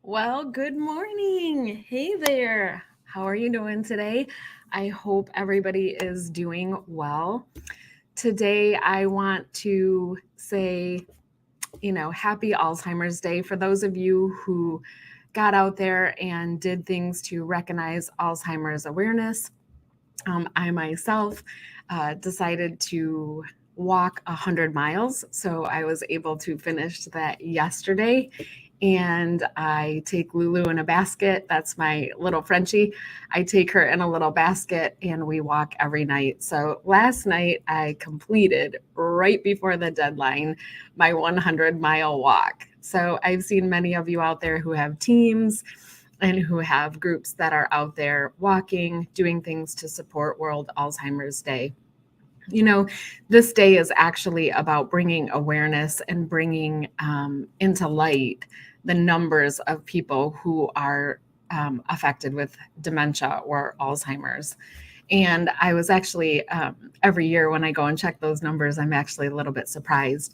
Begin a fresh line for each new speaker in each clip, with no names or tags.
Well, good morning. Hey there. How are you doing today? I hope everybody is doing well. Today, I want to say, happy Alzheimer's Day for those of you who got out there and did things to recognize Alzheimer's awareness. I myself decided to walk 100 miles. So I was able to finish that yesterday. And I take Lulu in a basket. That's my little Frenchie. I take her in a little basket and we walk every night. So last night I completed right before the deadline my 100-mile walk. So I've seen many of you out there who have teams and who have groups that are out there walking, doing things to support World Alzheimer's Day. This day is actually about bringing awareness and bringing into light the numbers of people who are affected with dementia or Alzheimer's. And I was actually, every year when I go and check those numbers, I'm actually a little bit surprised.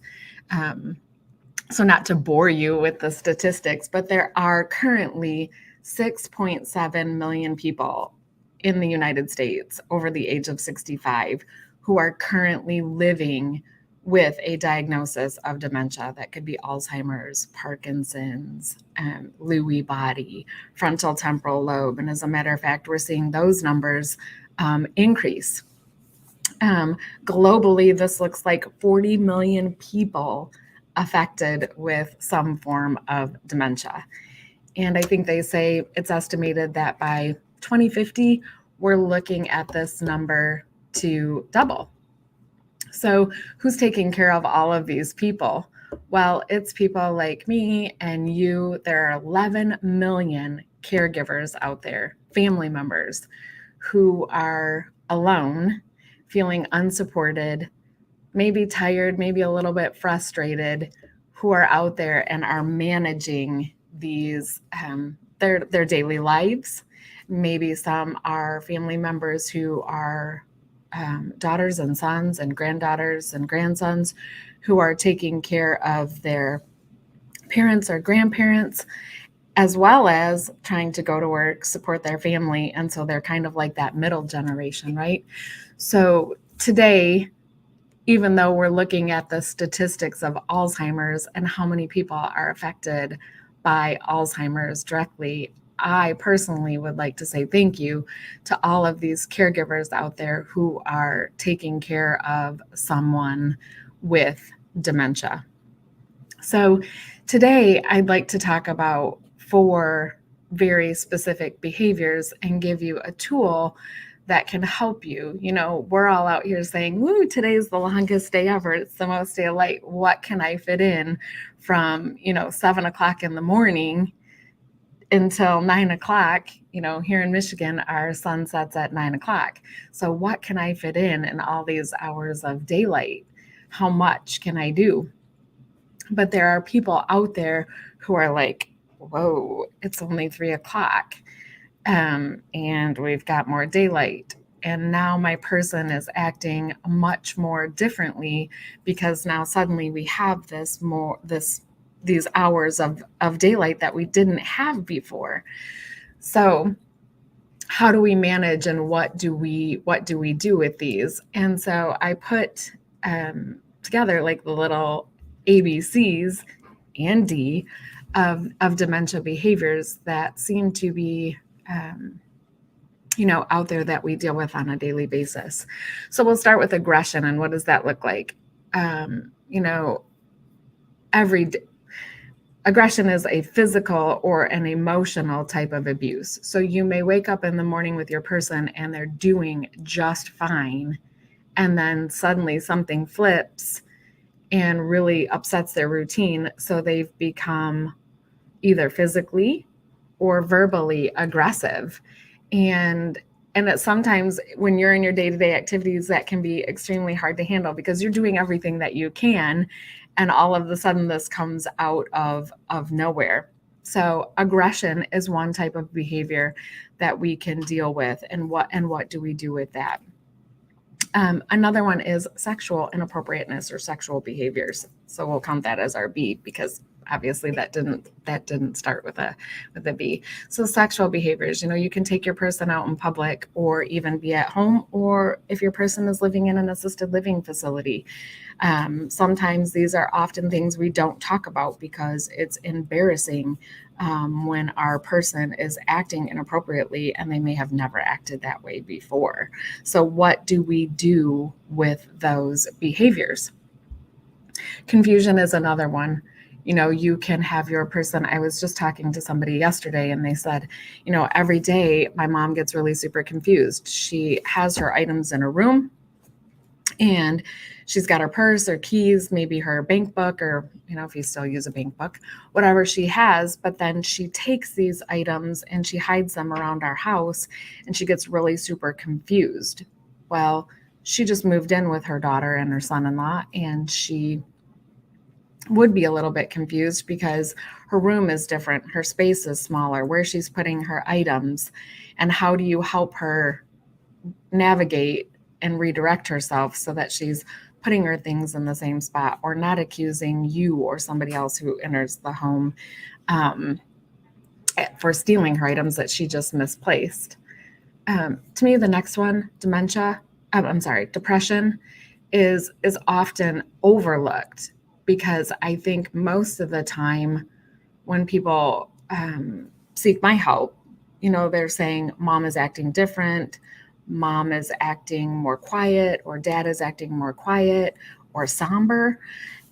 So not to bore you with the statistics, but there are currently 6.7 million people in the United States over the age of 65 who are currently living with a diagnosis of dementia. That could be Alzheimer's, Parkinson's, Lewy body, frontal temporal lobe. And as a matter of fact, we're seeing those numbers increase. Globally, this looks like 40 million people affected with some form of dementia. And I think they say it's estimated that by 2050, we're looking at this number to double. So who's taking care of all of these people? Well, it's people like me and you. There are 11 million caregivers out there, family members who are alone, feeling unsupported, maybe tired, maybe a little bit frustrated, who are out there and are managing these their daily lives. Maybe some are family members who are daughters and sons and granddaughters and grandsons who are taking care of their parents or grandparents, as well as trying to go to work, support their family. And so they're kind of like that middle generation, right? So today, even though we're looking at the statistics of Alzheimer's and how many people are affected by Alzheimer's directly, I personally would like to say thank you to all of these caregivers out there who are taking care of someone with dementia. So today I'd like to talk about 4 very specific behaviors and give you a tool that can help you. We're all out here saying, woo, today's the longest day ever. It's the most daylight. What can I fit in from, 7 o'clock in the morning until 9 o'clock? Here in Michigan, our sun sets at 9 o'clock. So what can I fit in all these hours of daylight? How much can I do? But there are people out there who are like, whoa, it's only 3 o'clock. And we've got more daylight. And now my person is acting much more differently because now suddenly we have these hours of daylight that we didn't have before. So how do we manage and what do we do with these? And so I put together like the little ABCs and D of dementia behaviors that seem to be out there that we deal with on a daily basis. So we'll start with aggression. And what does that look like? Aggression is a physical or an emotional type of abuse. So you may wake up in the morning with your person and they're doing just fine. And then suddenly something flips and really upsets their routine. So they've become either physically or verbally aggressive. And it's sometimes when you're in your day-to-day activities, that can be extremely hard to handle because you're doing everything that you can. And all of a sudden this comes out of nowhere. So aggression is one type of behavior that we can deal with. And what do we do with that? Another one is sexual inappropriateness or sexual behaviors. So we'll count that as our B because obviously that didn't start with a B. So sexual behaviors, you can take your person out in public or even be at home, or if your person is living in an assisted living facility. Sometimes these are often things we don't talk about because it's embarrassing when our person is acting inappropriately and they may have never acted that way before. So what do we do with those behaviors? Confusion is another one. You can have your person. I was just talking to somebody yesterday and they said, every day my mom gets really super confused. She has her items in her room and she's got her purse or keys, maybe her bank book, or, if you still use a bank book, whatever she has. But then she takes these items and she hides them around our house and she gets really super confused. Well, she just moved in with her daughter and her son-in-law, and she would be a little bit confused because her room is different. Her space is smaller, where she's putting her items, and how do you help her navigate and redirect herself so that she's putting her things in the same spot or not accusing you or somebody else who enters the home for stealing her items that she just misplaced. To me, the next one, depression is often overlooked, because I think most of the time when people seek my help, they're saying mom is acting different, mom is acting more quiet, or dad is acting more quiet or somber.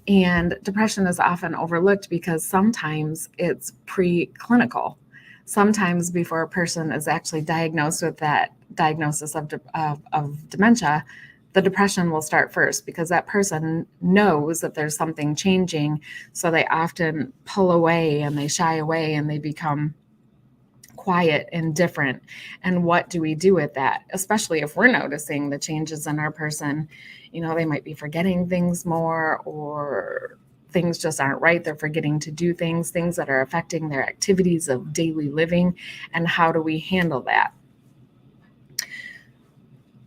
And depression is often overlooked because sometimes it's preclinical. Sometimes before a person is actually diagnosed with that diagnosis of dementia, the depression will start first, because that person knows that there's something changing. So they often pull away and they shy away and they become quiet and different. And what do we do with that? Especially if we're noticing the changes in our person, they might be forgetting things more, or things just aren't right. They're forgetting to do things that are affecting their activities of daily living. And how do we handle that?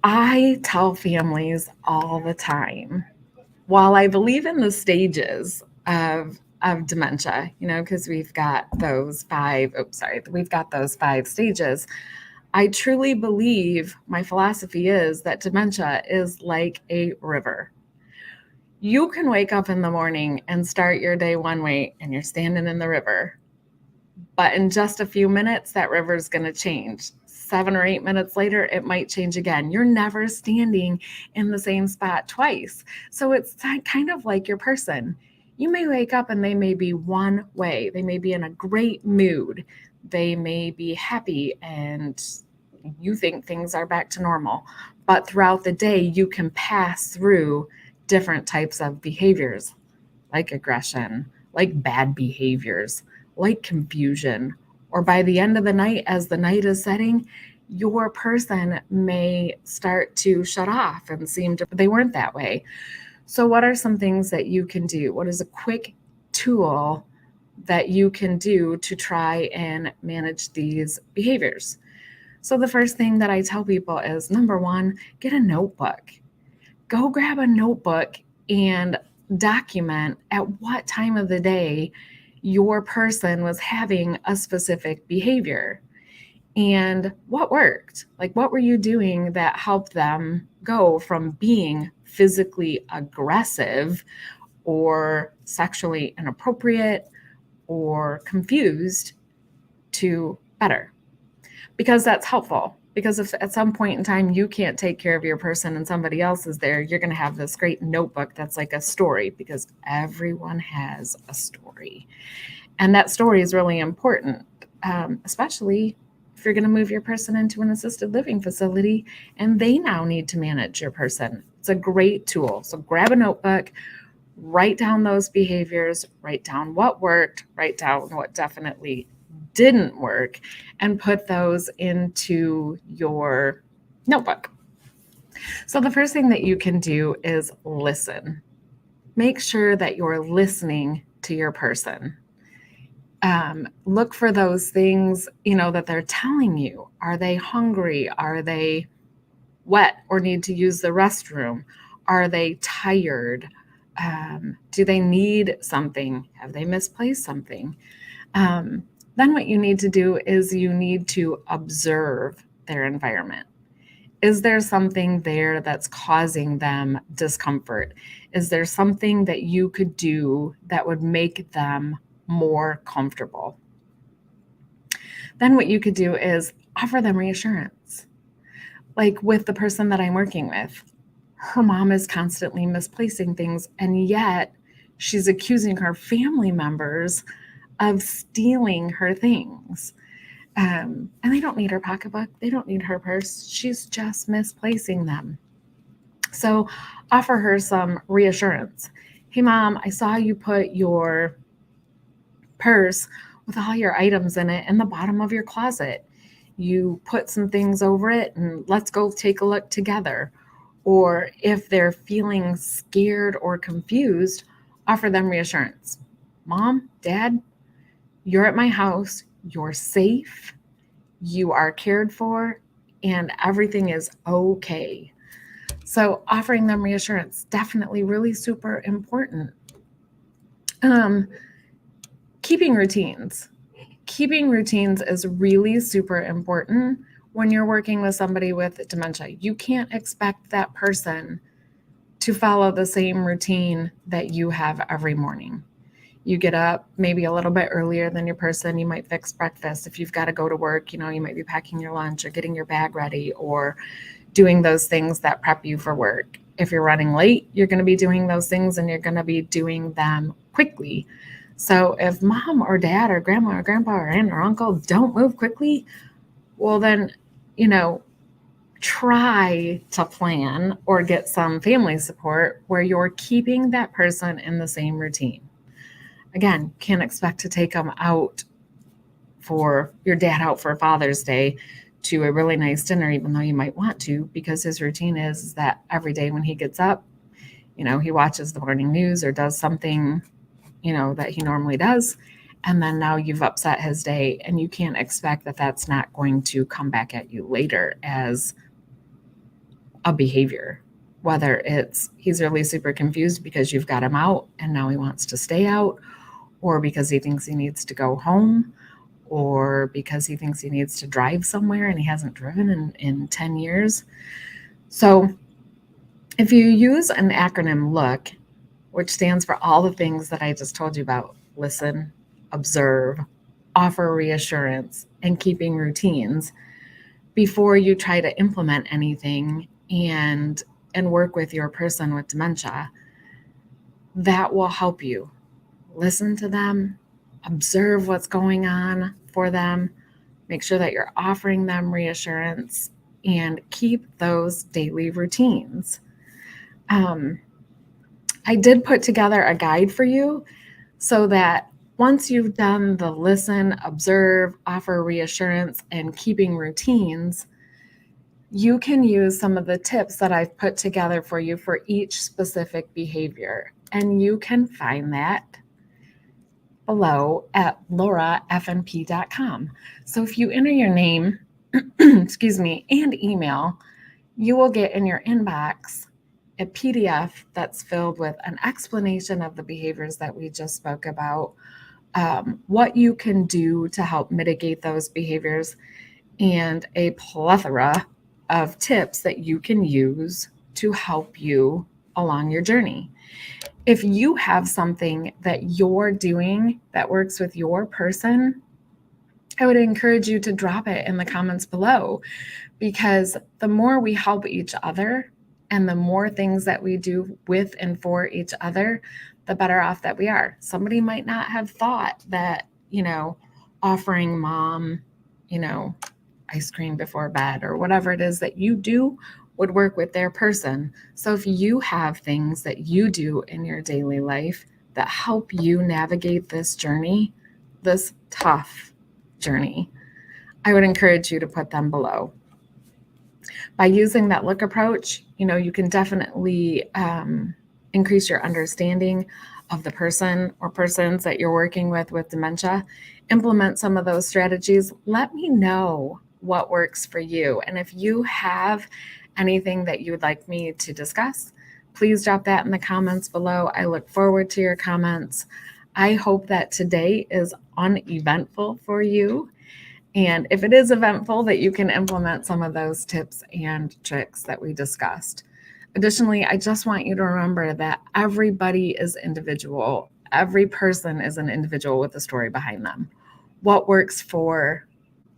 I tell families all the time, while I believe in the stages of dementia, because we've got those five stages. I truly believe, my philosophy is that dementia is like a river. You can wake up in the morning and start your day one way and you're standing in the river. But in just a few minutes, that river is going to change. 7 or 8 minutes later, it might change again. You're never standing in the same spot twice. So it's kind of like your person. You may wake up and they may be one way. They may be in a great mood. They may be happy and you think things are back to normal. But throughout the day, you can pass through different types of behaviors, like aggression, like bad behaviors, like confusion. Or by the end of the night, as the night is setting, your person may start to shut off and they weren't that way. So what are some things that you can do? What is a quick tool that you can do to try and manage these behaviors? So the first thing that I tell people is, number one, get a notebook. Go grab a notebook and document at what time of the day your person was having a specific behavior and what worked. Like, what were you doing that helped them go from being physically aggressive or sexually inappropriate or confused to better? Because that's helpful. Because if at some point in time you can't take care of your person and somebody else is there, you're going to have this great notebook that's like a story, because everyone has a story. And that story is really important, especially if you're going to move your person into an assisted living facility and they now need to manage your person. It's a great tool. So grab a notebook, write down those behaviors, write down what worked, write down what definitely didn't work, and put those into your notebook. So the first thing that you can do is listen. Make sure that you're listening to your person. Look for those things, that they're telling you. Are they hungry? Are they wet or need to use the restroom? Are they tired? Do they need something? Have they misplaced something? Then what you need to do is you need to observe their environment. Is there something there that's causing them discomfort? Is there something that you could do that would make them more comfortable? Then what you could do is offer them reassurance. Like with the person that I'm working with, her mom is constantly misplacing things, and yet she's accusing her family members of stealing her things. And they don't need her pocketbook. They don't need her purse. She's just misplacing them. So offer her some reassurance. Hey, Mom, I saw you put your purse with all your items in it in the bottom of your closet. You put some things over it, and let's go take a look together. Or if they're feeling scared or confused, offer them reassurance. Mom, Dad, you're at my house. You're safe. You are cared for, and everything is okay. So offering them reassurance, definitely really super important. Keeping routines. Keeping routines is really super important when you're working with somebody with dementia. You can't expect that person to follow the same routine that you have every morning. You get up maybe a little bit earlier than your person. You might fix breakfast. If you've got to go to work, you might be packing your lunch or getting your bag ready or doing those things that prep you for work. If you're running late, you're going to be doing those things, and you're going to be doing them quickly. So if mom or dad or grandma or grandpa or aunt or uncle don't move quickly, well then, try to plan or get some family support where you're keeping that person in the same routine. Again, can't expect to take them out for your dad out for Father's Day to a really nice dinner, even though you might want to, because his routine is that every day when he gets up, he watches the morning news or does something, that he normally does. And then now you've upset his day, and you can't expect that that's not going to come back at you later as a behavior, whether it's he's really super confused because you've got him out and now he wants to stay out, or because he thinks he needs to go home, or because he thinks he needs to drive somewhere and he hasn't driven in 10 years. So if you use an acronym LOOK, which stands for all the things that I just told you about: listen, observe, offer reassurance, and keeping routines, before you try to implement anything and work with your person with dementia, that will help you listen to them, observe what's going on for them, make sure that you're offering them reassurance, and keep those daily routines. I did put together a guide for you so that once you've done the listen, observe, offer reassurance, and keeping routines, you can use some of the tips that I've put together for you for each specific behavior. And you can find that below at laurafnp.com. So if you enter your name, and email, you will get in your inbox a PDF that's filled with an explanation of the behaviors that we just spoke about, what you can do to help mitigate those behaviors, and a plethora of tips that you can use to help you along your journey. If you have something that you're doing that works with your person, I would encourage you to drop it in the comments below, because the more we help each other and the more things that we do with and for each other, the better off that we are. Somebody might not have thought that, offering mom, ice cream before bed or whatever it is that you do would work with their person. So if you have things that you do in your daily life that help you navigate this journey, this tough journey, I would encourage you to put them below. By using that look approach, you can definitely increase your understanding of the person or persons that you're working with dementia. Implement some of those strategies. Let me know what works for you. And if you have anything that you would like me to discuss, Please drop that in the comments below. I look forward to your comments. I hope that today is uneventful for you. And if it is eventful, that you can implement some of those tips and tricks that we discussed. Additionally, I just want you to remember that everybody is individual. Every person is an individual with a story behind them. What works for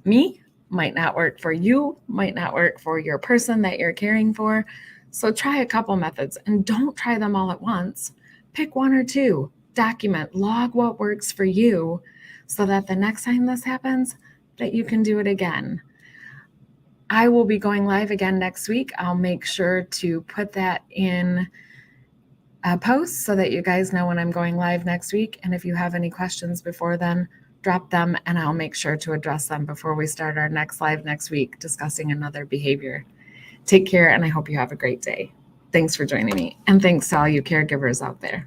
me might not work for you, might not work for your person that you're caring for. So try a couple methods and don't try them all at once. Pick one or two, document, log what works for you so that the next time this happens, that you can do it again. I will be going live again next week. I'll make sure to put that in a post so that you guys know when I'm going live next week. And if you have any questions before then, drop them and I'll make sure to address them before we start our next live next week discussing another behavior. Take care, and I hope you have a great day. Thanks for joining me, and thanks to all you caregivers out there.